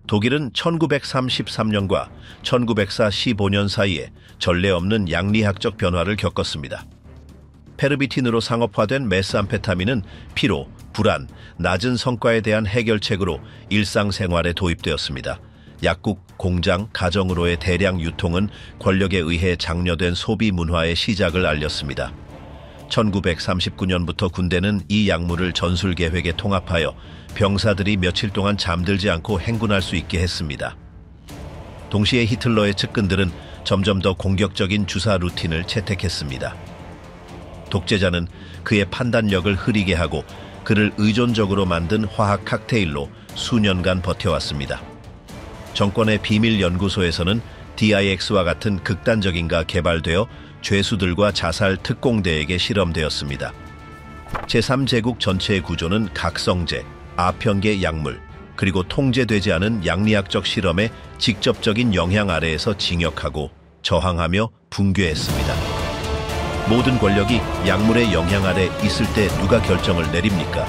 독일은 1933년과 1945년 사이에 전례 없는 양리학적 변화를 겪었습니다. 페르비틴으로 상업화된 메스암페타민은 피로, 불안, 낮은 성과에 대한 해결책으로 일상생활에 도입되었습니다. 약국, 공장, 가정으로의 대량 유통은 권력에 의해 장려된 소비 문화의 시작을 알렸습니다. 1939년부터 군대는 이 약물을 전술계획에 통합하여 병사들이 며칠 동안 잠들지 않고 행군할 수 있게 했습니다. 동시에 히틀러의 측근들은 점점 더 공격적인 주사 루틴을 채택했습니다. 독재자는 그의 판단력을 흐리게 하고 그를 의존적으로 만든 화학 칵테일로 수년간 버텨왔습니다. 정권의 비밀 연구소에서는 DIX와 같은 극단적인가 개발되어 죄수들과 자살 특공대에게 실험되었습니다. 제3제국 전체의 구조는 각성제, 아편계 약물, 그리고 통제되지 않은 양리학적 실험의 직접적인 영향 아래에서 징역하고 저항하며 붕괴했습니다. 모든 권력이 약물의 영향 아래 있을 때 누가 결정을 내립니까?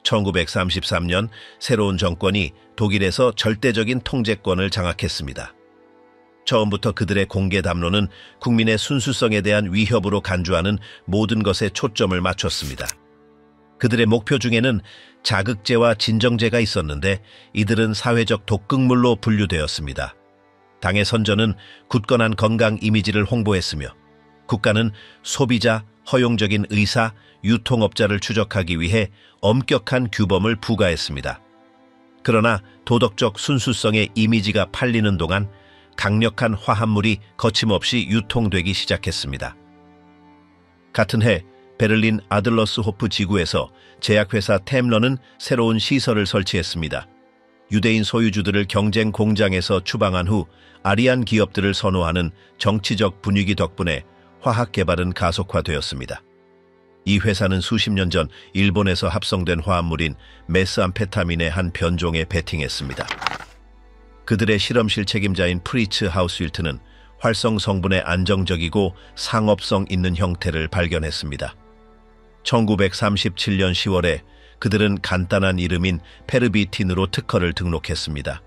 1933년 새로운 정권이 독일에서 절대적인 통제권을 장악했습니다. 처음부터 그들의 공개 담론은 국민의 순수성에 대한 위협으로 간주하는 모든 것에 초점을 맞췄습니다. 그들의 목표 중에는 자극제와 진정제가 있었는데 이들은 사회적 독극물로 분류되었습니다. 당의 선전은 굳건한 건강 이미지를 홍보했으며 국가는 소비자, 허용적인 의사, 유통업자를 추적하기 위해 엄격한 규범을 부과했습니다. 그러나 도덕적 순수성의 이미지가 팔리는 동안 강력한 화합물이 거침없이 유통되기 시작했습니다. 같은 해 베를린 아들러스호프 지구에서 제약회사 템런은 새로운 시설을 설치했습니다. 유대인 소유주들을 경쟁 공장에서 추방한 후 아리안 기업들을 선호하는 정치적 분위기 덕분에 화학 개발은 가속화되었습니다. 이 회사는 수십 년 전 일본에서 합성된 화합물인 메스암페타민의 한 변종에 베팅했습니다. 그들의 실험실 책임자인 프리츠 하우스윌트는 활성 성분의 안정적이고 상업성 있는 형태를 발견했습니다. 1937년 10월에 그들은 간단한 이름인 페르비틴으로 특허를 등록했습니다.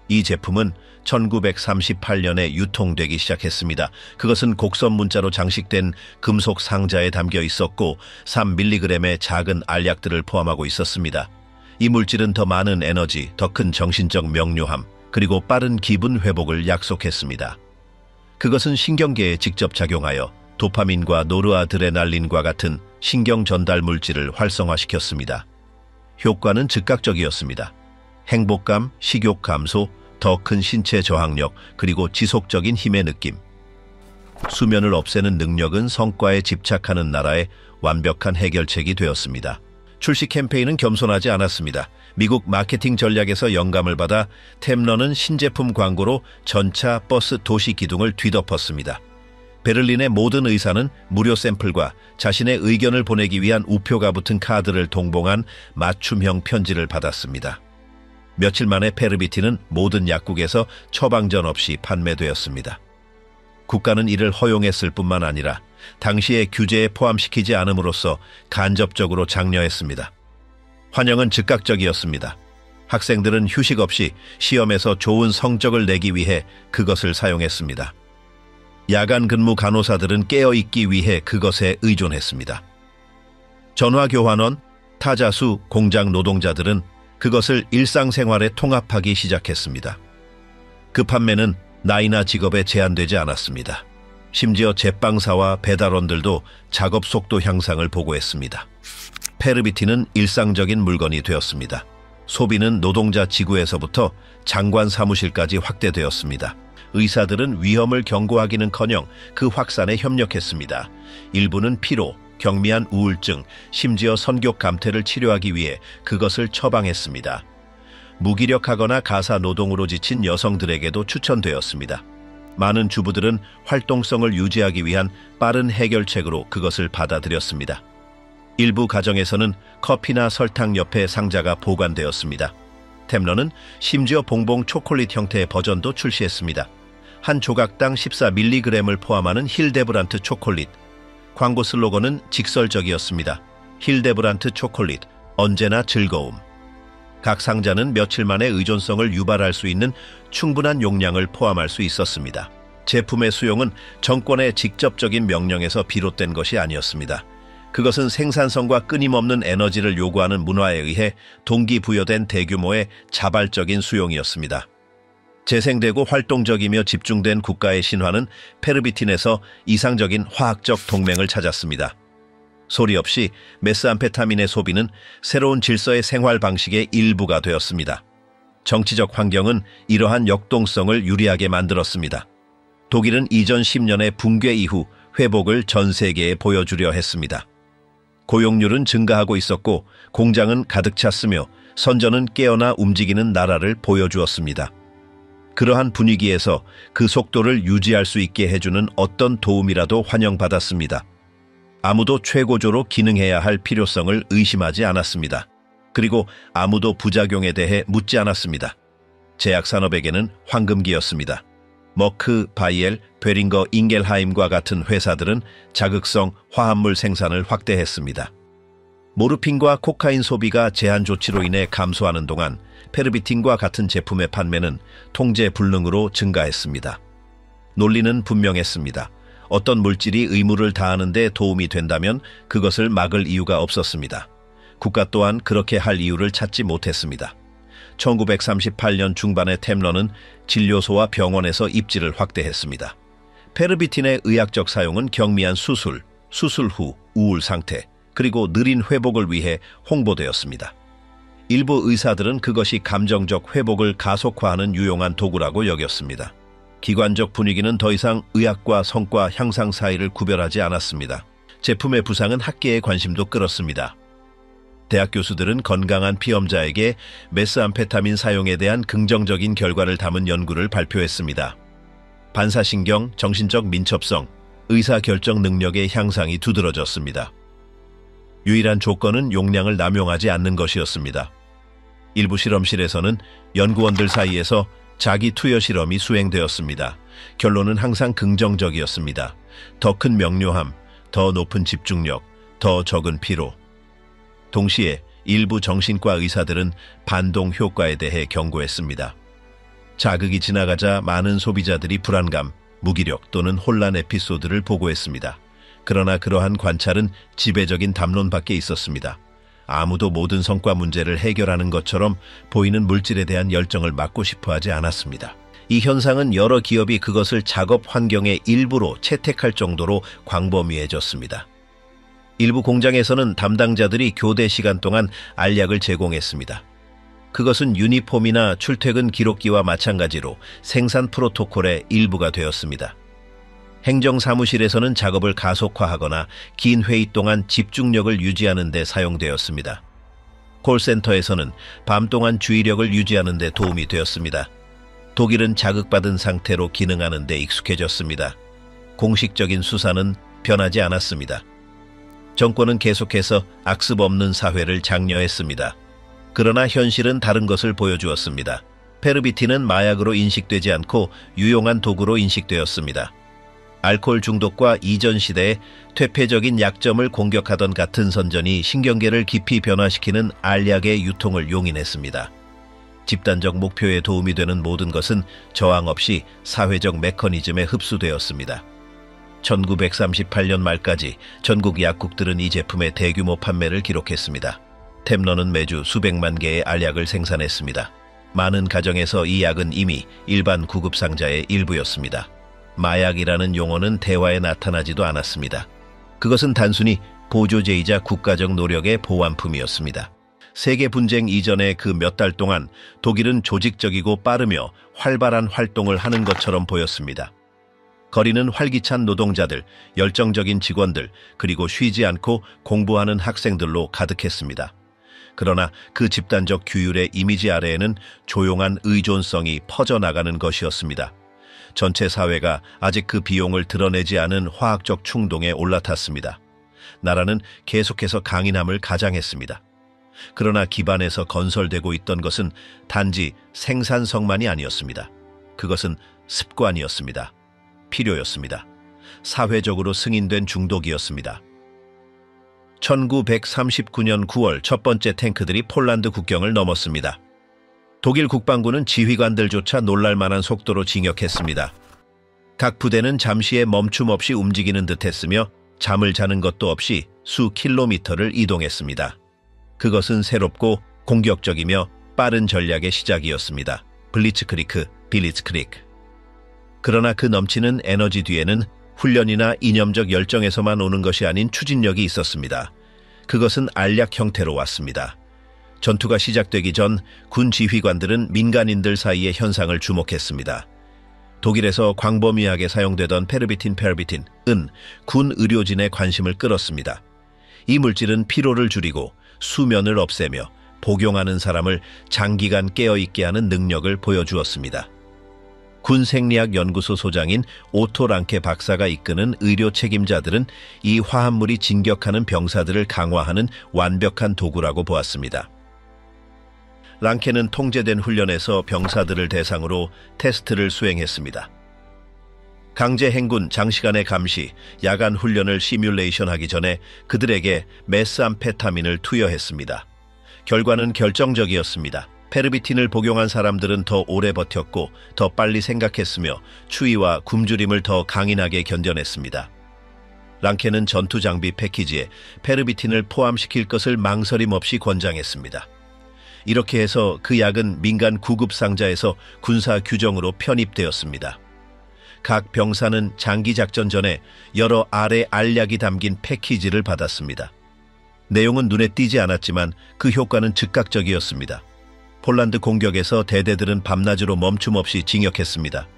이 제품은 1938년에 유통되기 시작했습니다. 그것은 곡선 문자로 장식된 금속 상자에 담겨 있었고 3mg의 작은 알약들을 포함하고 있었습니다. 이 물질은 더 많은 에너지, 더 큰 정신적 명료함, 그리고 빠른 기분 회복을 약속했습니다. 그것은 신경계에 직접 작용하여 도파민과 노르아드레날린과 같은 신경 전달 물질을 활성화시켰습니다. 효과는 즉각적이었습니다. 행복감, 식욕 감소, 더 큰 신체 저항력, 그리고 지속적인 힘의 느낌. 수면을 없애는 능력은 성과에 집착하는 나라의 완벽한 해결책이 되었습니다. 출시 캠페인은 겸손하지 않았습니다. 미국 마케팅 전략에서 영감을 받아 템런은 신제품 광고로 전차, 버스, 도시 기둥을 뒤덮었습니다. 베를린의 모든 의사는 무료 샘플과 자신의 의견을 보내기 위한 우표가 붙은 카드를 동봉한 맞춤형 편지를 받았습니다. 며칠 만에 페르비틴은 모든 약국에서 처방전 없이 판매되었습니다. 국가는 이를 허용했을 뿐만 아니라 당시의 규제에 포함시키지 않음으로써 간접적으로 장려했습니다. 환영은 즉각적이었습니다. 학생들은 휴식 없이 시험에서 좋은 성적을 내기 위해 그것을 사용했습니다. 야간 근무 간호사들은 깨어있기 위해 그것에 의존했습니다. 전화교환원, 타자수, 공장 노동자들은 그것을 일상생활에 통합하기 시작했습니다. 그 판매는 나이나 직업에 제한되지 않았습니다. 심지어 제빵사와 배달원들도 작업 속도 향상을 보고했습니다. 페르비틴은 일상적인 물건이 되었습니다. 소비는 노동자 지구에서부터 장관 사무실까지 확대되었습니다. 의사들은 위험을 경고하기는커녕 그 확산에 협력했습니다. 일부는 피로, 경미한 우울증, 심지어 선교 감퇴를 치료하기 위해 그것을 처방했습니다. 무기력하거나 가사 노동으로 지친 여성들에게도 추천되었습니다. 많은 주부들은 활동성을 유지하기 위한 빠른 해결책으로 그것을 받아들였습니다. 일부 가정에서는 커피나 설탕 옆에 상자가 보관되었습니다. 템런은 심지어 봉봉 초콜릿 형태의 버전도 출시했습니다. 한 조각당 14mg을 포함하는 힐데브란트 초콜릿. 광고 슬로건은 직설적이었습니다. 힐데브란트 초콜릿, 언제나 즐거움. 각 상자는 며칠 만에 의존성을 유발할 수 있는 충분한 용량을 포함할 수 있었습니다. 제품의 수용은 정권의 직접적인 명령에서 비롯된 것이 아니었습니다. 그것은 생산성과 끊임없는 에너지를 요구하는 문화에 의해 동기부여된 대규모의 자발적인 수용이었습니다. 재생되고 활동적이며 집중된 국가의 신화는 페르비틴에서 이상적인 화학적 동맹을 찾았습니다. 소리 없이 메스암페타민의 소비는 새로운 질서의 생활 방식의 일부가 되었습니다. 정치적 환경은 이러한 역동성을 유리하게 만들었습니다. 독일은 이전 10년의 붕괴 이후 회복을 전 세계에 보여주려 했습니다. 고용률은 증가하고 있었고 공장은 가득 찼으며 선전은 깨어나 움직이는 나라를 보여주었습니다. 그러한 분위기에서 그 속도를 유지할 수 있게 해주는 어떤 도움이라도 환영받았습니다. 아무도 최고조로 기능해야 할 필요성을 의심하지 않았습니다. 그리고 아무도 부작용에 대해 묻지 않았습니다. 제약산업에게는 황금기였습니다. 머크, 바이엘, 베링거, 잉겔하임과 같은 회사들은 자극성 화합물 생산을 확대했습니다. 모르핀과 코카인 소비가 제한 조치로 인해 감소하는 동안 페르비틴과 같은 제품의 판매는 통제 불능으로 증가했습니다. 논리는 분명했습니다. 어떤 물질이 의무를 다하는 데 도움이 된다면 그것을 막을 이유가 없었습니다. 국가 또한 그렇게 할 이유를 찾지 못했습니다. 1938년 중반의 템런은 진료소와 병원에서 입지를 확대했습니다. 페르비틴의 의학적 사용은 경미한 수술, 수술 후 우울 상태, 그리고 느린 회복을 위해 홍보되었습니다. 일부 의사들은 그것이 감정적 회복을 가속화하는 유용한 도구라고 여겼습니다. 기관적 분위기는 더 이상 의학과 성과 향상 사이를 구별하지 않았습니다. 제품의 부상은 학계의 관심도 끌었습니다. 대학 교수들은 건강한 피험자에게 메스암페타민 사용에 대한 긍정적인 결과를 담은 연구를 발표했습니다. 반사신경, 정신적 민첩성, 의사결정 능력의 향상이 두드러졌습니다. 유일한 조건은 용량을 남용하지 않는 것이었습니다. 일부 실험실에서는 연구원들 사이에서 자기 투여 실험이 수행되었습니다. 결론은 항상 긍정적이었습니다. 더 큰 명료함, 더 높은 집중력, 더 적은 피로. 동시에 일부 정신과 의사들은 반동 효과에 대해 경고했습니다. 자극이 지나가자 많은 소비자들이 불안감, 무기력 또는 혼란 에피소드를 보고했습니다. 그러나 그러한 관찰은 지배적인 담론 밖에 있었습니다. 아무도 모든 성과 문제를 해결하는 것처럼 보이는 물질에 대한 열정을 막고 싶어 하지 않았습니다. 이 현상은 여러 기업이 그것을 작업 환경의 일부로 채택할 정도로 광범위해졌습니다. 일부 공장에서는 담당자들이 교대 시간 동안 알약을 제공했습니다. 그것은 유니폼이나 출퇴근 기록기와 마찬가지로 생산 프로토콜의 일부가 되었습니다. 행정사무실에서는 작업을 가속화하거나 긴 회의 동안 집중력을 유지하는 데 사용되었습니다. 콜센터에서는 밤 동안 주의력을 유지하는 데 도움이 되었습니다. 독일은 자극받은 상태로 기능하는 데 익숙해졌습니다. 공식적인 수사는 변하지 않았습니다. 정권은 계속해서 악습 없는 사회를 장려했습니다. 그러나 현실은 다른 것을 보여주었습니다. 페르비틴은 마약으로 인식되지 않고 유용한 도구로 인식되었습니다. 알코올 중독과 이전 시대의 퇴폐적인 약점을 공격하던 같은 선전이 신경계를 깊이 변화시키는 알약의 유통을 용인했습니다. 집단적 목표에 도움이 되는 모든 것은 저항 없이 사회적 메커니즘에 흡수되었습니다. 1938년 말까지 전국 약국들은 이 제품의 대규모 판매를 기록했습니다. 템런은 매주 수백만 개의 알약을 생산했습니다. 많은 가정에서 이 약은 이미 일반 구급 상자의 일부였습니다. 마약이라는 용어는 대화에 나타나지도 않았습니다. 그것은 단순히 보조제이자 국가적 노력의 보완품이었습니다. 세계 분쟁 이전의 그 몇 달 동안 독일은 조직적이고 빠르며 활발한 활동을 하는 것처럼 보였습니다. 거리는 활기찬 노동자들, 열정적인 직원들, 그리고 쉬지 않고 공부하는 학생들로 가득했습니다. 그러나 그 집단적 규율의 이미지 아래에는 조용한 의존성이 퍼져나가는 것이었습니다. 전체 사회가 아직 그 비용을 드러내지 않은 화학적 충동에 올라탔습니다. 나라는 계속해서 강인함을 가장했습니다. 그러나 기반에서 건설되고 있던 것은 단지 생산성만이 아니었습니다. 그것은 습관이었습니다. 필요였습니다. 사회적으로 승인된 중독이었습니다. 1939년 9월 첫 번째 탱크들이 폴란드 국경을 넘었습니다. 독일 국방부는 지휘관들조차 놀랄만한 속도로 진격했습니다. 각 부대는 잠시의 멈춤 없이 움직이는 듯했으며 잠을 자는 것도 없이 수 킬로미터를 이동했습니다. 그것은 새롭고 공격적이며 빠른 전략의 시작이었습니다. 블리츠크리크, 빌리츠크리크. 그러나 그 넘치는 에너지 뒤에는 훈련이나 이념적 열정에서만 오는 것이 아닌 추진력이 있었습니다. 그것은 알약 형태로 왔습니다. 전투가 시작되기 전 군 지휘관들은 민간인들 사이의 현상을 주목했습니다. 독일에서 광범위하게 사용되던 페르비틴은 군 의료진의 관심을 끌었습니다. 이 물질은 피로를 줄이고 수면을 없애며 복용하는 사람을 장기간 깨어있게 하는 능력을 보여주었습니다. 군 생리학 연구소 소장인 오토 랑케 박사가 이끄는 의료 책임자들은 이 화합물이 진격하는 병사들을 강화하는 완벽한 도구라고 보았습니다. 랑케는 통제된 훈련에서 병사들을 대상으로 테스트를 수행했습니다. 강제 행군, 장시간의 감시, 야간 훈련을 시뮬레이션하기 전에 그들에게 메스암페타민을 투여했습니다. 결과는 결정적이었습니다. 페르비틴을 복용한 사람들은 더 오래 버텼고 더 빨리 생각했으며 추위와 굶주림을 더 강인하게 견뎌냈습니다. 랑케는 전투 장비 패키지에 페르비틴을 포함시킬 것을 망설임 없이 권장했습니다. 이렇게 해서 그 약은 민간 구급 상자에서 군사 규정으로 편입되었습니다. 각 병사는 장기 작전 전에 여러 알의 알약이 담긴 패키지를 받았습니다. 내용은 눈에 띄지 않았지만 그 효과는 즉각적이었습니다. 폴란드 공격에서 대대들은 밤낮으로 멈춤 없이 진격했습니다.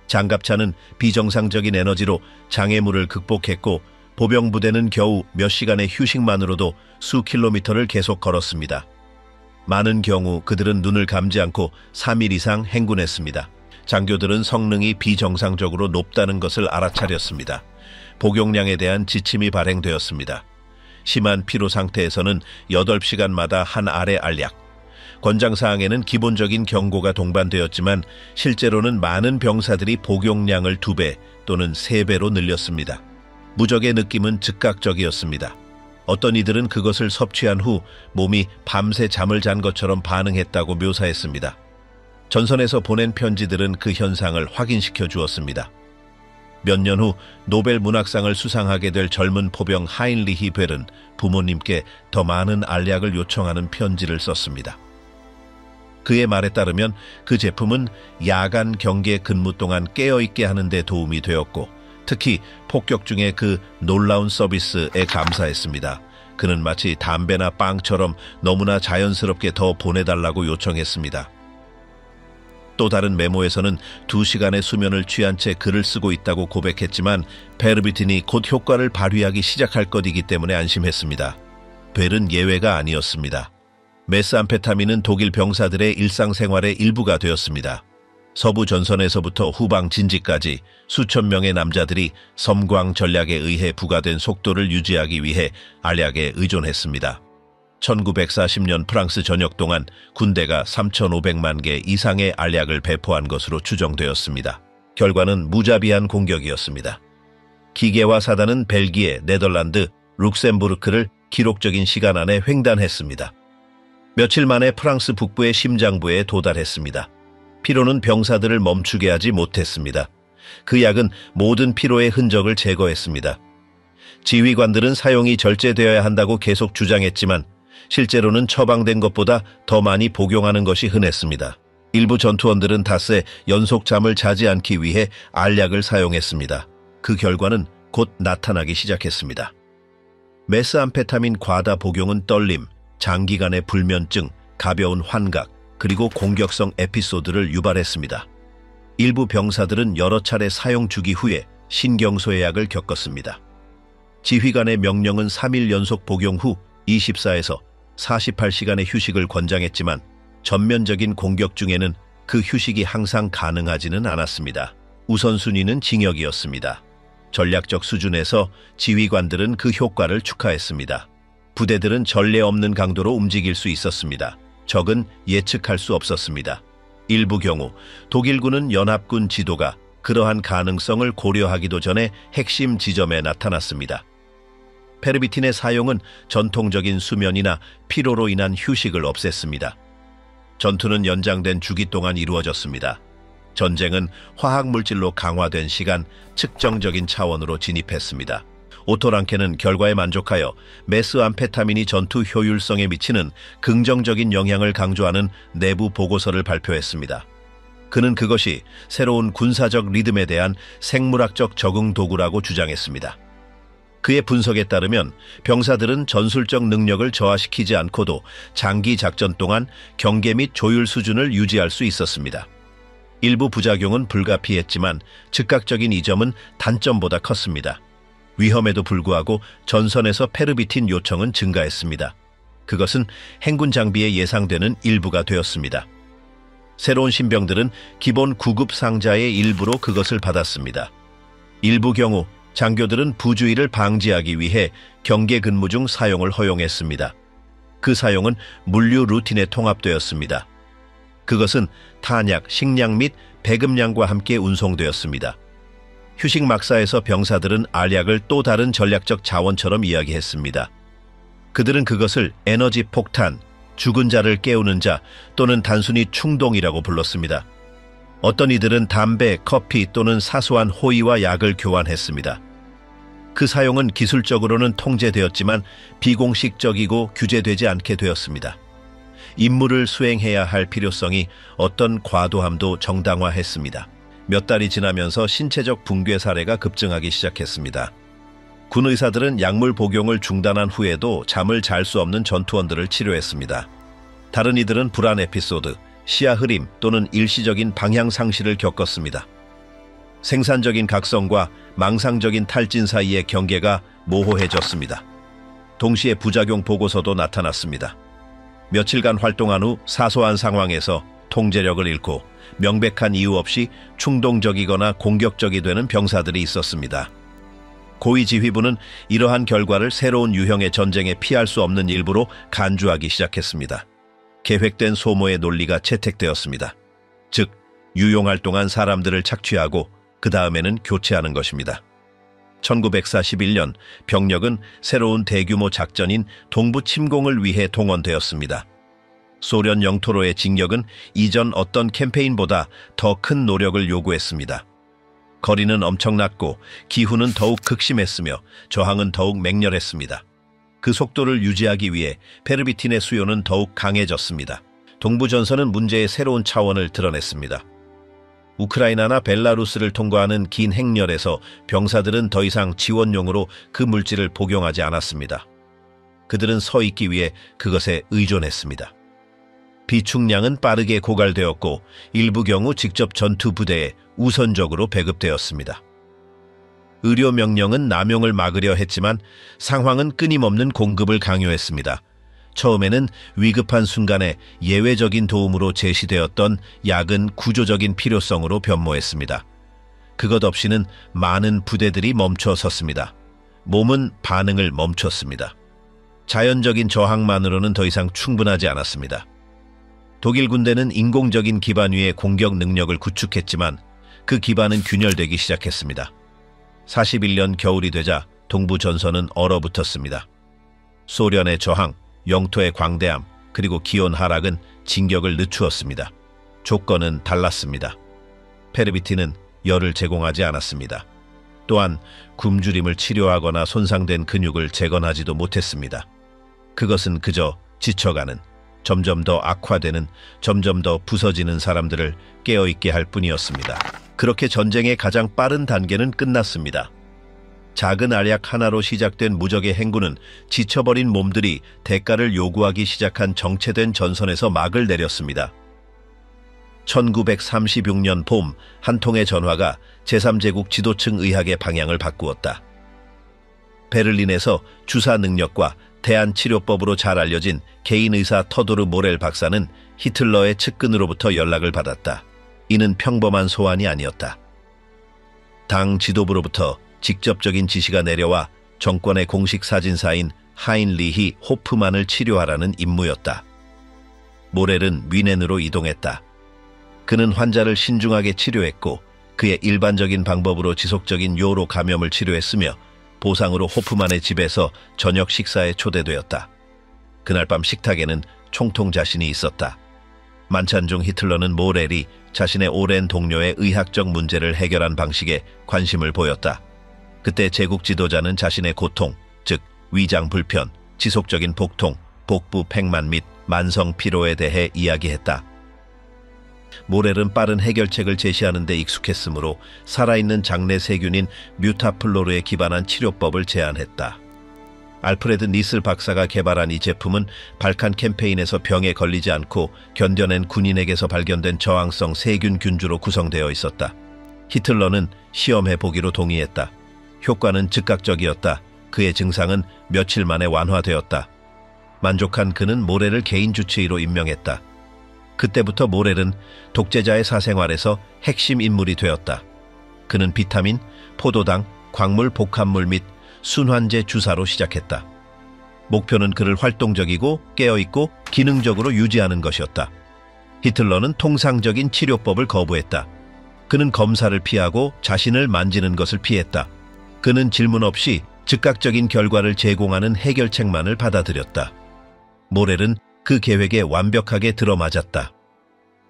장갑차는 비정상적인 에너지로 장애물을 극복했고 보병 부대는 겨우 몇 시간의 휴식만으로도 수 킬로미터를 계속 걸었습니다. 많은 경우 그들은 눈을 감지 않고 3일 이상 행군했습니다. 장교들은 성능이 비정상적으로 높다는 것을 알아차렸습니다. 복용량에 대한 지침이 발행되었습니다. 심한 피로 상태에서는 8시간마다 한 알의 알약, 권장사항에는 기본적인 경고가 동반되었지만 실제로는 많은 병사들이 복용량을 2배 또는 3배로 늘렸습니다. 무적의 느낌은 즉각적이었습니다. 어떤 이들은 그것을 섭취한 후 몸이 밤새 잠을 잔 것처럼 반응했다고 묘사했습니다. 전선에서 보낸 편지들은 그 현상을 확인시켜 주었습니다. 몇 년 후 노벨 문학상을 수상하게 될 젊은 포병 하인리히 벨은 부모님께 더 많은 알약을 요청하는 편지를 썼습니다. 그의 말에 따르면 그 제품은 야간 경계 근무 동안 깨어있게 하는 데 도움이 되었고 특히 폭격 중에 그 놀라운 서비스에 감사했습니다. 그는 마치 담배나 빵처럼 너무나 자연스럽게 더 보내달라고 요청했습니다. 또 다른 메모에서는 2시간의 수면을 취한 채 글을 쓰고 있다고 고백했지만 페르비틴이 곧 효과를 발휘하기 시작할 것이기 때문에 안심했습니다. 벨은 예외가 아니었습니다. 메스암페타민은 독일 병사들의 일상생활의 일부가 되었습니다. 서부 전선에서부터 후방 진지까지 수천 명의 남자들이 섬광 전략에 의해 부과된 속도를 유지하기 위해 알약에 의존했습니다. 1940년 프랑스 전역 동안 군대가 3,500만 개 이상의 알약을 배포한 것으로 추정되었습니다. 결과는 무자비한 공격이었습니다. 기계화 사단은 벨기에, 네덜란드, 룩셈부르크를 기록적인 시간 안에 횡단했습니다. 며칠 만에 프랑스 북부의 심장부에 도달했습니다. 피로는 병사들을 멈추게 하지 못했습니다. 그 약은 모든 피로의 흔적을 제거했습니다. 지휘관들은 사용이 절제되어야 한다고 계속 주장했지만 실제로는 처방된 것보다 더 많이 복용하는 것이 흔했습니다. 일부 전투원들은 닷새 연속 잠을 자지 않기 위해 알약을 사용했습니다. 그 결과는 곧 나타나기 시작했습니다. 메스암페타민 과다 복용은 떨림, 장기간의 불면증, 가벼운 환각, 그리고 공격성 에피소드를 유발했습니다. 일부 병사들은 여러 차례 사용 주기 후에 신경소외약을 겪었습니다. 지휘관의 명령은 3일 연속 복용 후 24에서 48시간의 휴식을 권장했지만 전면적인 공격 중에는 그 휴식이 항상 가능하지는 않았습니다. 우선순위는 징역이었습니다. 전략적 수준에서 지휘관들은 그 효과를 축하했습니다. 부대들은 전례 없는 강도로 움직일 수 있었습니다. 적은 예측할 수 없었습니다. 일부 경우 독일군은 연합군 지도가 그러한 가능성을 고려하기도 전에 핵심 지점에 나타났습니다. 페르비틴의 사용은 전통적인 수면이나 피로로 인한 휴식을 없앴습니다. 전투는 연장된 주기 동안 이루어졌습니다. 전쟁은 화학물질로 강화된 시간, 측정적인 차원으로 진입했습니다. 오토 랑케는 결과에 만족하여 메스암페타민이 전투 효율성에 미치는 긍정적인 영향을 강조하는 내부 보고서를 발표했습니다. 그는 그것이 새로운 군사적 리듬에 대한 생물학적 적응 도구라고 주장했습니다. 그의 분석에 따르면 병사들은 전술적 능력을 저하시키지 않고도 장기 작전 동안 경계 및 조율 수준을 유지할 수 있었습니다. 일부 부작용은 불가피했지만 즉각적인 이점은 단점보다 컸습니다. 위험에도 불구하고 전선에서 페르비틴 요청은 증가했습니다. 그것은 행군 장비에 예상되는 일부가 되었습니다. 새로운 신병들은 기본 구급 상자의 일부로 그것을 받았습니다. 일부 경우 장교들은 부주의를 방지하기 위해 경계 근무 중 사용을 허용했습니다. 그 사용은 물류 루틴에 통합되었습니다. 그것은 탄약, 식량 및 배급량과 함께 운송되었습니다. 휴식 막사에서 병사들은 알약을 또 다른 전략적 자원처럼 이야기했습니다. 그들은 그것을 에너지 폭탄, 죽은 자를 깨우는 자 또는 단순히 충동이라고 불렀습니다. 어떤 이들은 담배, 커피 또는 사소한 호의와 약을 교환했습니다. 그 사용은 기술적으로는 통제되었지만 비공식적이고 규제되지 않게 되었습니다. 임무를 수행해야 할 필요성이 어떤 과도함도 정당화했습니다. 몇 달이 지나면서 신체적 붕괴 사례가 급증하기 시작했습니다. 군 의사들은 약물 복용을 중단한 후에도 잠을 잘 수 없는 전투원들을 치료했습니다. 다른 이들은 불안 에피소드, 시야 흐림 또는 일시적인 방향 상실을 겪었습니다. 생산적인 각성과 망상적인 탈진 사이의 경계가 모호해졌습니다. 동시에 부작용 보고서도 나타났습니다. 며칠간 활동한 후 사소한 상황에서 통제력을 잃고 명백한 이유 없이 충동적이거나 공격적이 되는 병사들이 있었습니다. 고위 지휘부는 이러한 결과를 새로운 유형의 전쟁에 피할 수 없는 일부로 간주하기 시작했습니다. 계획된 소모의 논리가 채택되었습니다. 즉, 유용할 동안 사람들을 착취하고 그 다음에는 교체하는 것입니다. 1941년 병력은 새로운 대규모 작전인 동부 침공을 위해 동원되었습니다. 소련 영토로의 진격은 이전 어떤 캠페인보다 더 큰 노력을 요구했습니다. 거리는 엄청났고 기후는 더욱 극심했으며 저항은 더욱 맹렬했습니다. 그 속도를 유지하기 위해 페르비틴의 수요는 더욱 강해졌습니다. 동부전선은 문제의 새로운 차원을 드러냈습니다. 우크라이나나 벨라루스를 통과하는 긴 행렬에서 병사들은 더 이상 지원용으로 그 물질을 복용하지 않았습니다. 그들은 서 있기 위해 그것에 의존했습니다. 비축량은 빠르게 고갈되었고 일부 경우 직접 전투 부대에 우선적으로 배급되었습니다. 의료 명령은 남용을 막으려 했지만 상황은 끊임없는 공급을 강요했습니다. 처음에는 위급한 순간에 예외적인 도움으로 제시되었던 약은 구조적인 필요성으로 변모했습니다. 그것 없이는 많은 부대들이 멈춰 섰습니다. 몸은 반응을 멈췄습니다. 자연적인 저항만으로는 더 이상 충분하지 않았습니다. 독일 군대는 인공적인 기반 위에 공격 능력을 구축했지만 그 기반은 균열되기 시작했습니다. 41년 겨울이 되자 동부 전선은 얼어붙었습니다. 소련의 저항, 영토의 광대함, 그리고 기온 하락은 진격을 늦추었습니다. 조건은 달랐습니다. 페르비틴은 열을 제공하지 않았습니다. 또한 굶주림을 치료하거나 손상된 근육을 재건하지도 못했습니다. 그것은 그저 지쳐가는, 점점 더 악화되는, 점점 더 부서지는 사람들을 깨어있게 할 뿐이었습니다. 그렇게 전쟁의 가장 빠른 단계는 끝났습니다. 작은 알약 하나로 시작된 무적의 행군은 지쳐버린 몸들이 대가를 요구하기 시작한 정체된 전선에서 막을 내렸습니다. 1936년 봄, 한 통의 전화가 제3제국 지도층 의학의 방향을 바꾸었다. 베를린에서 주사 능력과 대안치료법으로 잘 알려진 개인의사 터도르 모렐 박사는 히틀러의 측근으로부터 연락을 받았다. 이는 평범한 소환이 아니었다. 당 지도부로부터 직접적인 지시가 내려와 정권의 공식 사진사인 하인리히 호프만을 치료하라는 임무였다. 모렐은 뮌헨으로 이동했다. 그는 환자를 신중하게 치료했고 그의 일반적인 방법으로 지속적인 요로 감염을 치료했으며 보상으로 호프만의 집에서 저녁 식사에 초대되었다. 그날 밤 식탁에는 총통 자신이 있었다. 만찬 중 히틀러는 모렐이 자신의 오랜 동료의 의학적 문제를 해결한 방식에 관심을 보였다. 그때 제국 지도자는 자신의 고통, 즉 위장 불편, 지속적인 복통, 복부 팽만 및 만성 피로에 대해 이야기했다. 모렐은 빠른 해결책을 제시하는 데 익숙했으므로 살아있는 장내 세균인 뮤타플로르에 기반한 치료법을 제안했다. 알프레드 니슬 박사가 개발한 이 제품은 발칸 캠페인에서 병에 걸리지 않고 견뎌낸 군인에게서 발견된 저항성 세균 균주로 구성되어 있었다. 히틀러는 시험해보기로 동의했다. 효과는 즉각적이었다. 그의 증상은 며칠 만에 완화되었다. 만족한 그는 모렐을 개인 주치의로 임명했다. 그때부터 모렐은 독재자의 사생활에서 핵심 인물이 되었다. 그는 비타민, 포도당, 광물 복합물 및 순환제 주사로 시작했다. 목표는 그를 활동적이고 깨어있고 기능적으로 유지하는 것이었다. 히틀러는 통상적인 치료법을 거부했다. 그는 검사를 피하고 자신을 만지는 것을 피했다. 그는 질문 없이 즉각적인 결과를 제공하는 해결책만을 받아들였다. 모렐은 그 계획에 완벽하게 들어맞았다.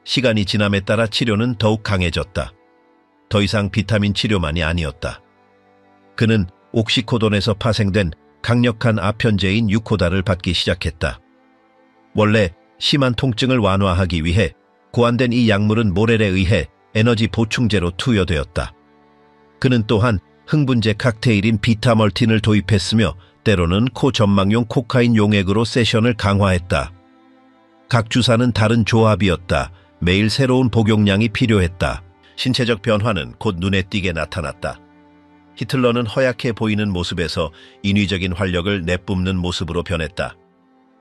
시간이 지남에 따라 치료는 더욱 강해졌다. 더 이상 비타민 치료만이 아니었다. 그는 옥시코돈에서 파생된 강력한 아편제인 유코다를 받기 시작했다. 원래 심한 통증을 완화하기 위해 고안된 이 약물은 모렐에 의해 에너지 보충제로 투여되었다. 그는 또한 흥분제 칵테일인 비타멀틴을 도입했으며 때로는 코전망용 코카인 용액으로 세션을 강화했다. 각 주사는 다른 조합이었다. 매일 새로운 복용량이 필요했다. 신체적 변화는 곧 눈에 띄게 나타났다. 히틀러는 허약해 보이는 모습에서 인위적인 활력을 내뿜는 모습으로 변했다.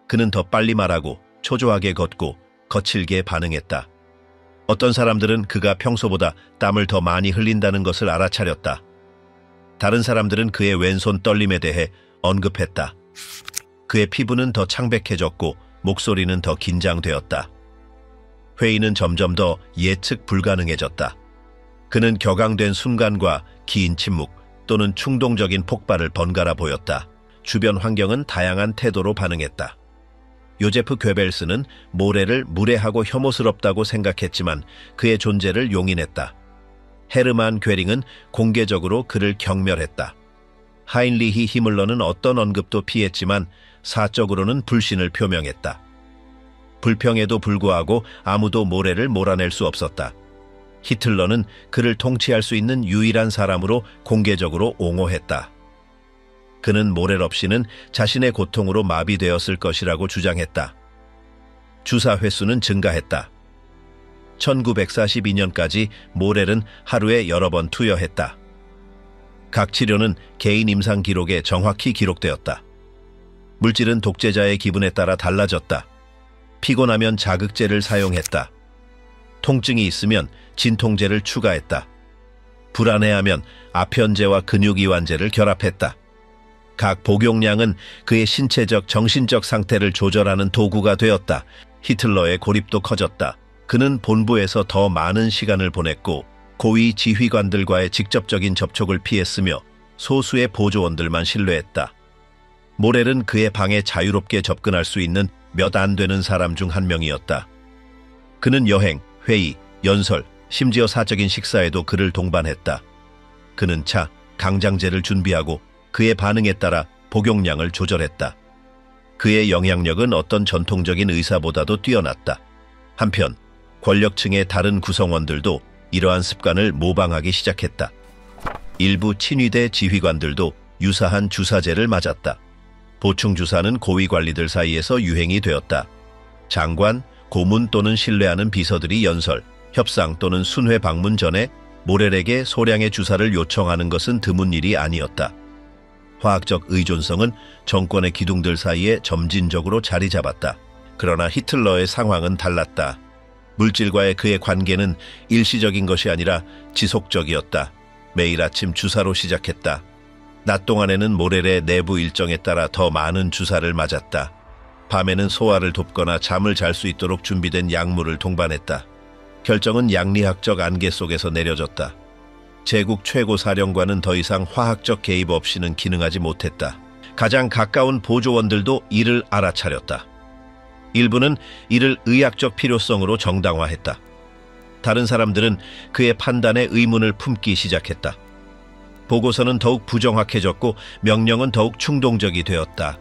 그는 더 빨리 말하고 초조하게 걷고 거칠게 반응했다. 어떤 사람들은 그가 평소보다 땀을 더 많이 흘린다는 것을 알아차렸다. 다른 사람들은 그의 왼손 떨림에 대해 언급했다. 그의 피부는 더 창백해졌고 목소리는 더 긴장되었다. 회의는 점점 더 예측 불가능해졌다. 그는 격앙된 순간과 긴 침묵 또는 충동적인 폭발을 번갈아 보였다. 주변 환경은 다양한 태도로 반응했다. 요제프 괴벨스는 모렐을 무례하고 혐오스럽다고 생각했지만 그의 존재를 용인했다. 헤르만 괴링은 공개적으로 그를 경멸했다. 하인리히 히물러는 어떤 언급도 피했지만 사적으로는 불신을 표명했다. 불평에도 불구하고 아무도 모렐을 몰아낼 수 없었다. 히틀러는 그를 통치할 수 있는 유일한 사람으로 공개적으로 옹호했다. 그는 모렐 없이는 자신의 고통으로 마비되었을 것이라고 주장했다. 주사 횟수는 증가했다. 1942년까지 모렐은 하루에 여러 번 투여했다. 각 치료는 개인 임상 기록에 정확히 기록되었다. 물질은 독재자의 기분에 따라 달라졌다. 피곤하면 자극제를 사용했다. 통증이 있으면 진통제를 추가했다. 불안해하면 아편제와 근육이완제를 결합했다. 각 복용량은 그의 신체적, 정신적 상태를 조절하는 도구가 되었다. 히틀러의 고립도 커졌다. 그는 본부에서 더 많은 시간을 보냈고 고위 지휘관들과의 직접적인 접촉을 피했으며 소수의 보조원들만 신뢰했다. 모렐은 그의 방에 자유롭게 접근할 수 있는 몇 안 되는 사람 중 한 명이었다. 그는 여행, 회의, 연설, 심지어 사적인 식사에도 그를 동반했다. 그는 차, 강장제를 준비하고 그의 반응에 따라 복용량을 조절했다. 그의 영향력은 어떤 전통적인 의사보다도 뛰어났다. 한편 권력층의 다른 구성원들도 이러한 습관을 모방하기 시작했다. 일부 친위대 지휘관들도 유사한 주사제를 맞았다. 보충주사는 고위 관리들 사이에서 유행이 되었다. 장관, 고문 또는 신뢰하는 비서들이 연설, 협상 또는 순회 방문 전에 모렐에게 소량의 주사를 요청하는 것은 드문 일이 아니었다. 화학적 의존성은 정권의 기둥들 사이에 점진적으로 자리 잡았다. 그러나 히틀러의 상황은 달랐다. 물질과의 그의 관계는 일시적인 것이 아니라 지속적이었다. 매일 아침 주사로 시작했다. 낮 동안에는 모렐의 내부 일정에 따라 더 많은 주사를 맞았다. 밤에는 소화를 돕거나 잠을 잘 수 있도록 준비된 약물을 동반했다. 결정은 양리학적 안개 속에서 내려졌다. 제국 최고 사령관은 더 이상 화학적 개입 없이는 기능하지 못했다. 가장 가까운 보조원들도 이를 알아차렸다. 일부는 이를 의학적 필요성으로 정당화했다. 다른 사람들은 그의 판단에 의문을 품기 시작했다. 보고서는 더욱 부정확해졌고 명령은 더욱 충동적이 되었다.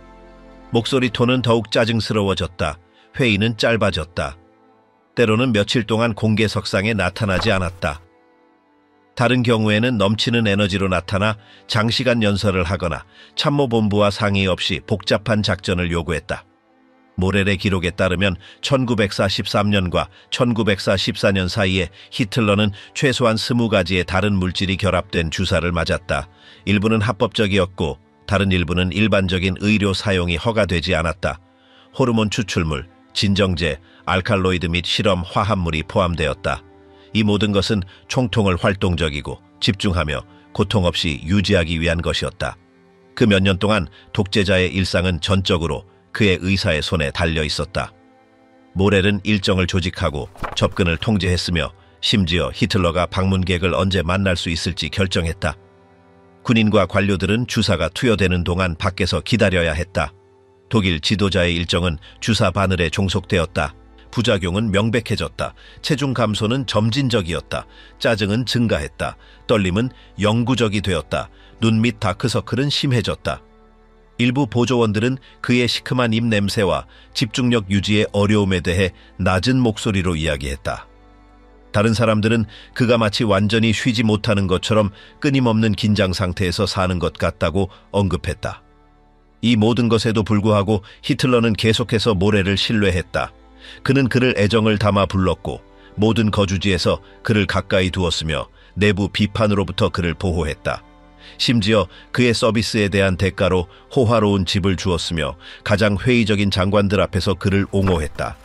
목소리 톤은 더욱 짜증스러워졌다. 회의는 짧아졌다. 때로는 며칠 동안 공개석상에 나타나지 않았다. 다른 경우에는 넘치는 에너지로 나타나 장시간 연설을 하거나 참모본부와 상의 없이 복잡한 작전을 요구했다. 모렐의 기록에 따르면 1943년과 1944년 사이에 히틀러는 최소한 20가지의 다른 물질이 결합된 주사를 맞았다. 일부는 합법적이었고 다른 일부는 일반적인 의료 사용이 허가되지 않았다. 호르몬 추출물, 진정제, 알칼로이드 및 실험 화합물이 포함되었다. 이 모든 것은 총통을 활동적이고 집중하며 고통 없이 유지하기 위한 것이었다. 그 몇 년 동안 독재자의 일상은 전적으로 그의 의사의 손에 달려 있었다. 모렐은 일정을 조직하고 접근을 통제했으며 심지어 히틀러가 방문객을 언제 만날 수 있을지 결정했다. 군인과 관료들은 주사가 투여되는 동안 밖에서 기다려야 했다. 독일 지도자의 일정은 주사 바늘에 종속되었다. 부작용은 명백해졌다. 체중 감소는 점진적이었다. 짜증은 증가했다. 떨림은 영구적이 되었다. 눈 밑 다크서클은 심해졌다. 일부 보조원들은 그의 시큼한 입 냄새와 집중력 유지의 어려움에 대해 낮은 목소리로 이야기했다. 다른 사람들은 그가 마치 완전히 쉬지 못하는 것처럼 끊임없는 긴장 상태에서 사는 것 같다고 언급했다. 이 모든 것에도 불구하고 히틀러는 계속해서 모렐을 신뢰했다. 그는 그를 애정을 담아 불렀고 모든 거주지에서 그를 가까이 두었으며 내부 비판으로부터 그를 보호했다. 심지어 그의 서비스에 대한 대가로 호화로운 집을 주었으며 가장 회의적인 장관들 앞에서 그를 옹호했다.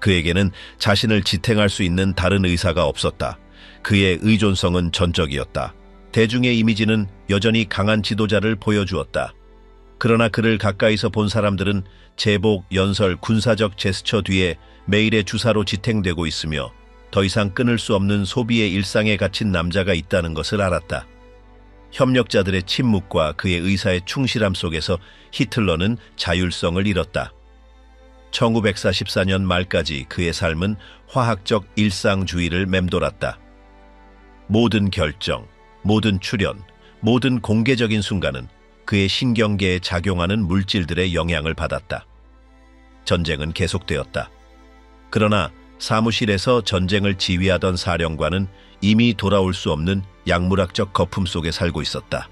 그에게는 자신을 지탱할 수 있는 다른 의사가 없었다. 그의 의존성은 전적이었다. 대중의 이미지는 여전히 강한 지도자를 보여주었다. 그러나 그를 가까이서 본 사람들은 제복, 연설, 군사적 제스처 뒤에 매일의 주사로 지탱되고 있으며 더 이상 끊을 수 없는 소비의 일상에 갇힌 남자가 있다는 것을 알았다. 협력자들의 침묵과 그의 의사의 충실함 속에서 히틀러는 자율성을 잃었다. 1944년 말까지 그의 삶은 화학적 일상주의를 맴돌았다. 모든 결정, 모든 출연, 모든 공개적인 순간은 그의 신경계에 작용하는 물질들의 영향을 받았다. 전쟁은 계속되었다. 그러나 사무실에서 전쟁을 지휘하던 사령관은 이미 돌아올 수 없는 약물학적 거품 속에 살고 있었다.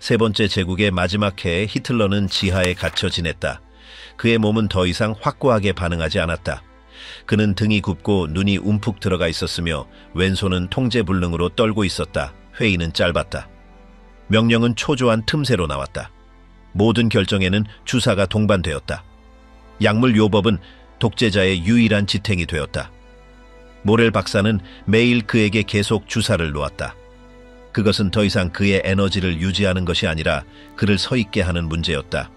세 번째 제국의 마지막 해에 히틀러는 지하에 갇혀 지냈다. 그의 몸은 더 이상 확고하게 반응하지 않았다. 그는 등이 굽고 눈이 움푹 들어가 있었으며 왼손은 통제불능으로 떨고 있었다. 회의는 짧았다. 명령은 초조한 틈새로 나왔다. 모든 결정에는 주사가 동반되었다. 약물 요법은 독재자의 유일한 지탱이 되었다. 모렐 박사는 매일 그에게 계속 주사를 놓았다. 그것은 더 이상 그의 에너지를 유지하는 것이 아니라 그를 서 있게 하는 문제였다.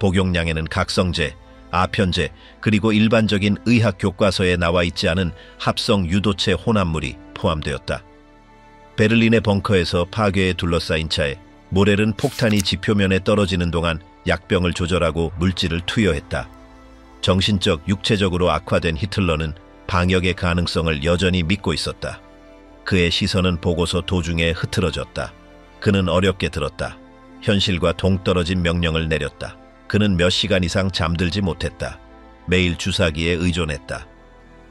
복용량에는 각성제, 아편제, 그리고 일반적인 의학 교과서에 나와 있지 않은 합성 유도체 혼합물이 포함되었다. 베를린의 벙커에서 파괴에 둘러싸인 차에 모렐은 폭탄이 지표면에 떨어지는 동안 약병을 조절하고 물질을 투여했다. 정신적, 육체적으로 악화된 히틀러는 방역의 가능성을 여전히 믿고 있었다. 그의 시선은 보고서 도중에 흐트러졌다. 그는 어렵게 들었다. 현실과 동떨어진 명령을 내렸다. 그는 몇 시간 이상 잠들지 못했다. 매일 주사기에 의존했다.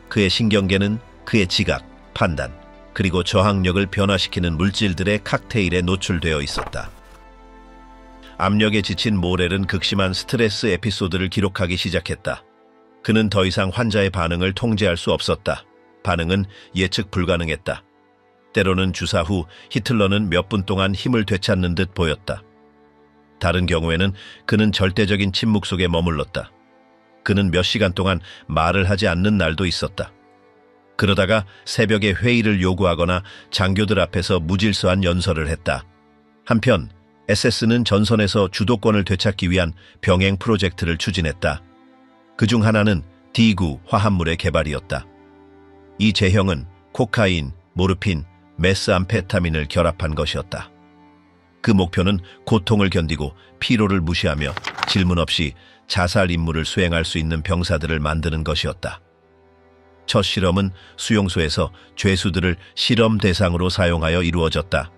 그의 신경계는 그의 지각, 판단, 그리고 저항력을 변화시키는 물질들의 칵테일에 노출되어 있었다. 압력에 지친 모렐은 극심한 스트레스 에피소드를 기록하기 시작했다. 그는 더 이상 환자의 반응을 통제할 수 없었다. 반응은 예측 불가능했다. 때로는 주사 후 히틀러는 몇 분 동안 힘을 되찾는 듯 보였다. 다른 경우에는 그는 절대적인 침묵 속에 머물렀다. 그는 몇 시간 동안 말을 하지 않는 날도 있었다. 그러다가 새벽에 회의를 요구하거나 장교들 앞에서 무질서한 연설을 했다. 한편 SS는 전선에서 주도권을 되찾기 위한 병행 프로젝트를 추진했다. 그중 하나는 D9 화합물의 개발이었다. 이 제형은 코카인, 모르핀, 메스암페타민을 결합한 것이었다. 그 목표는 고통을 견디고 피로를 무시하며 질문 없이 자살 임무를 수행할 수 있는 병사들을 만드는 것이었다. 첫 실험은 수용소에서 죄수들을 실험 대상으로 사용하여 이루어졌다.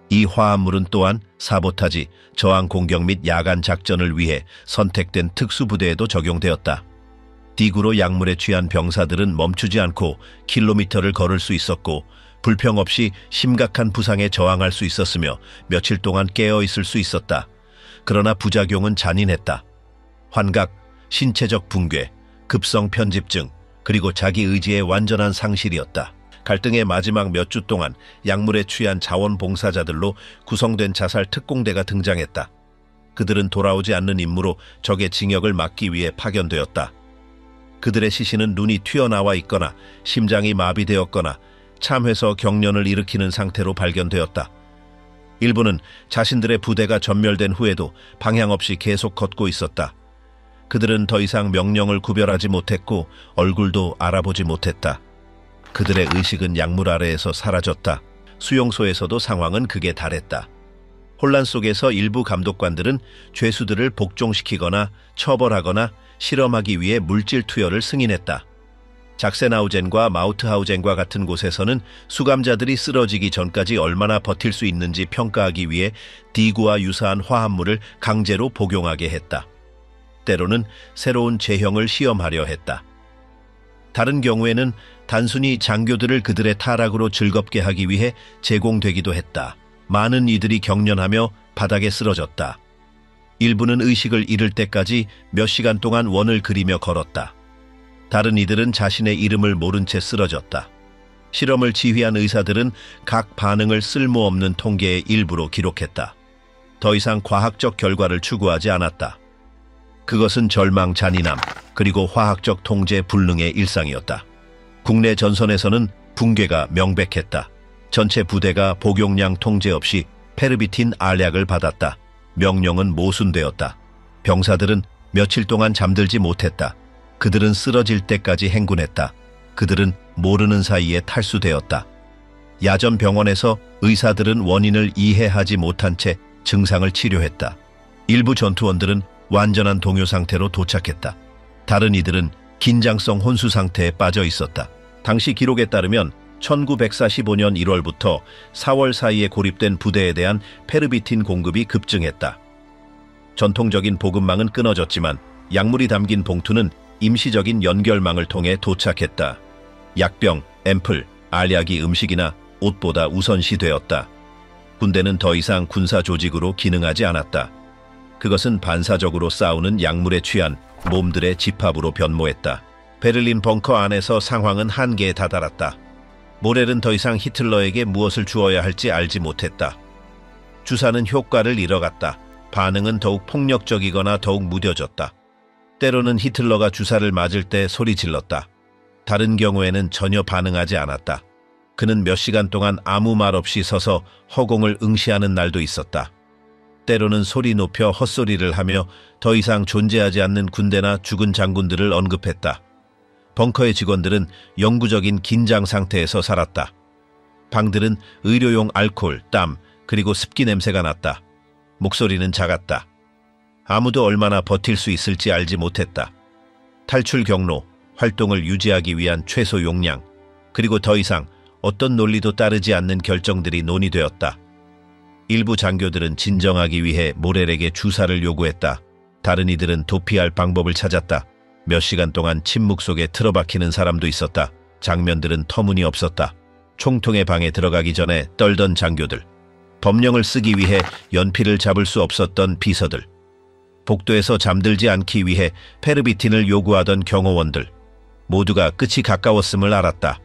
이 화합물은 또한 사보타지, 저항 공격 및 야간 작전을 위해 선택된 특수부대에도 적용되었다. 디구로 약물에 취한 병사들은 멈추지 않고 킬로미터를 걸을 수 있었고 불평 없이 심각한 부상에 저항할 수 있었으며 며칠 동안 깨어 있을 수 있었다. 그러나 부작용은 잔인했다. 환각, 신체적 붕괴, 급성 편집증, 그리고 자기 의지의 완전한 상실이었다. 갈등의 마지막 몇 주 동안 약물에 취한 자원봉사자들로 구성된 자살 특공대가 등장했다. 그들은 돌아오지 않는 임무로 적의 징역을 막기 위해 파견되었다. 그들의 시신은 눈이 튀어나와 있거나 심장이 마비되었거나 참회서 경련을 일으키는 상태로 발견되었다. 일부는 자신들의 부대가 전멸된 후에도 방향 없이 계속 걷고 있었다. 그들은 더 이상 명령을 구별하지 못했고 얼굴도 알아보지 못했다. 그들의 의식은 약물 아래에서 사라졌다. 수용소에서도 상황은 극에 달했다. 혼란 속에서 일부 감독관들은 죄수들을 복종시키거나 처벌하거나 실험하기 위해 물질 투여를 승인했다. 작센하우젠과 마우트하우젠과 같은 곳에서는 수감자들이 쓰러지기 전까지 얼마나 버틸 수 있는지 평가하기 위해 디구와 유사한 화합물을 강제로 복용하게 했다. 때로는 새로운 제형을 시험하려 했다. 다른 경우에는 단순히 장교들을 그들의 타락으로 즐겁게 하기 위해 제공되기도 했다. 많은 이들이 경련하며 바닥에 쓰러졌다. 일부는 의식을 잃을 때까지 몇 시간 동안 원을 그리며 걸었다. 다른 이들은 자신의 이름을 모른 채 쓰러졌다. 실험을 지휘한 의사들은 각 반응을 쓸모없는 통계의 일부로 기록했다. 더 이상 과학적 결과를 추구하지 않았다. 그것은 절망, 잔인함, 그리고 화학적 통제 불능의 일상이었다. 국내 전선에서는 붕괴가 명백했다. 전체 부대가 복용량 통제 없이 페르비틴 알약을 받았다. 명령은 모순되었다. 병사들은 며칠 동안 잠들지 못했다. 그들은 쓰러질 때까지 행군했다. 그들은 모르는 사이에 탈수되었다. 야전 병원에서 의사들은 원인을 이해하지 못한 채 증상을 치료했다. 일부 전투원들은 완전한 동요 상태로 도착했다. 다른 이들은 긴장성 혼수 상태에 빠져 있었다. 당시 기록에 따르면 1945년 1월부터 4월 사이에 고립된 부대에 대한 페르비틴 공급이 급증했다. 전통적인 보급망은 끊어졌지만 약물이 담긴 봉투는 임시적인 연결망을 통해 도착했다. 약병, 앰플, 알약이 음식이나 옷보다 우선시되었다. 군대는 더 이상 군사 조직으로 기능하지 않았다. 그것은 반사적으로 싸우는 약물에 취한 몸들의 집합으로 변모했다. 베를린 벙커 안에서 상황은 한계에 다다랐다. 모렐은 더 이상 히틀러에게 무엇을 주어야 할지 알지 못했다. 주사는 효과를 잃어갔다. 반응은 더욱 폭력적이거나 더욱 무뎌졌다. 때로는 히틀러가 주사를 맞을 때 소리 질렀다. 다른 경우에는 전혀 반응하지 않았다. 그는 몇 시간 동안 아무 말 없이 서서 허공을 응시하는 날도 있었다. 때로는 소리 높여 헛소리를 하며 더 이상 존재하지 않는 군대나 죽은 장군들을 언급했다. 벙커의 직원들은 영구적인 긴장 상태에서 살았다. 방들은 의료용 알코올, 땀, 그리고 습기 냄새가 났다. 목소리는 작았다. 아무도 얼마나 버틸 수 있을지 알지 못했다. 탈출 경로, 활동을 유지하기 위한 최소 용량, 그리고 더 이상 어떤 논리도 따르지 않는 결정들이 논의되었다. 일부 장교들은 진정하기 위해 모렐에게 주사를 요구했다. 다른 이들은 도피할 방법을 찾았다. 몇 시간 동안 침묵 속에 틀어박히는 사람도 있었다. 장면들은 터무니없었다. 총통의 방에 들어가기 전에 떨던 장교들, 법령을 쓰기 위해 연필을 잡을 수 없었던 비서들, 복도에서 잠들지 않기 위해 페르비틴을 요구하던 경호원들, 모두가 끝이 가까웠음을 알았다.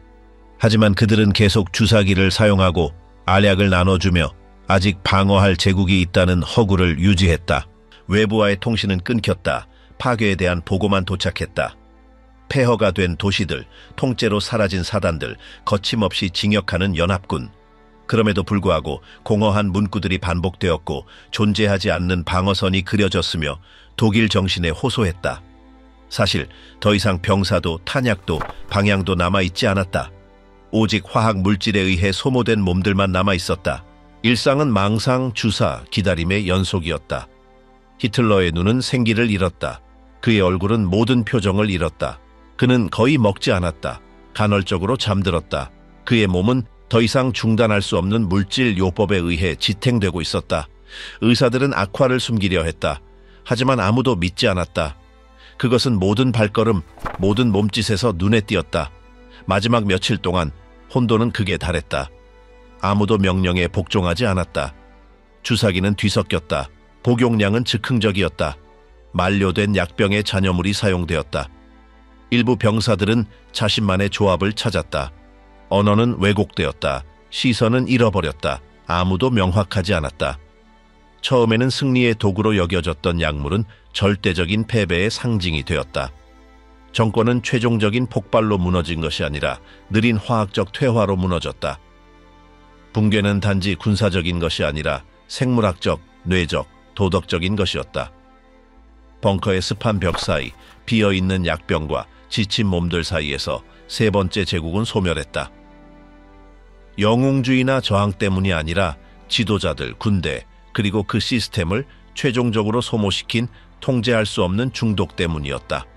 하지만 그들은 계속 주사기를 사용하고 알약을 나눠주며 아직 방어할 제국이 있다는 허구를 유지했다. 외부와의 통신은 끊겼다. 파괴에 대한 보고만 도착했다. 폐허가 된 도시들, 통째로 사라진 사단들, 거침없이 징역하는 연합군. 그럼에도 불구하고 공허한 문구들이 반복되었고 존재하지 않는 방어선이 그려졌으며 독일 정신에 호소했다. 사실 더 이상 병사도 탄약도 방향도 남아있지 않았다. 오직 화학 물질에 의해 소모된 몸들만 남아 있었다. 일상은 망상, 주사, 기다림의 연속이었다. 히틀러의 눈은 생기를 잃었다. 그의 얼굴은 모든 표정을 잃었다. 그는 거의 먹지 않았다. 간헐적으로 잠들었다. 그의 몸은 더 이상 중단할 수 없는 물질 요법에 의해 지탱되고 있었다. 의사들은 악화를 숨기려 했다. 하지만 아무도 믿지 않았다. 그것은 모든 발걸음, 모든 몸짓에서 눈에 띄었다. 마지막 며칠 동안 혼돈은 극에 달했다. 아무도 명령에 복종하지 않았다. 주사기는 뒤섞였다. 복용량은 즉흥적이었다. 만료된 약병의 잔여물이 사용되었다. 일부 병사들은 자신만의 조합을 찾았다. 언어는 왜곡되었다. 시선은 잃어버렸다. 아무도 명확하지 않았다. 처음에는 승리의 도구로 여겨졌던 약물은 절대적인 패배의 상징이 되었다. 정권은 최종적인 폭발로 무너진 것이 아니라 느린 화학적 퇴화로 무너졌다. 붕괴는 단지 군사적인 것이 아니라 생물학적, 뇌적, 도덕적인 것이었다. 벙커의 습한 벽 사이, 비어있는 약병과 지친 몸들 사이에서 세 번째 제국은 소멸했다. 영웅주의나 저항 때문이 아니라 지도자들, 군대, 그리고 그 시스템을 최종적으로 소모시킨 통제할 수 없는 중독 때문이었다.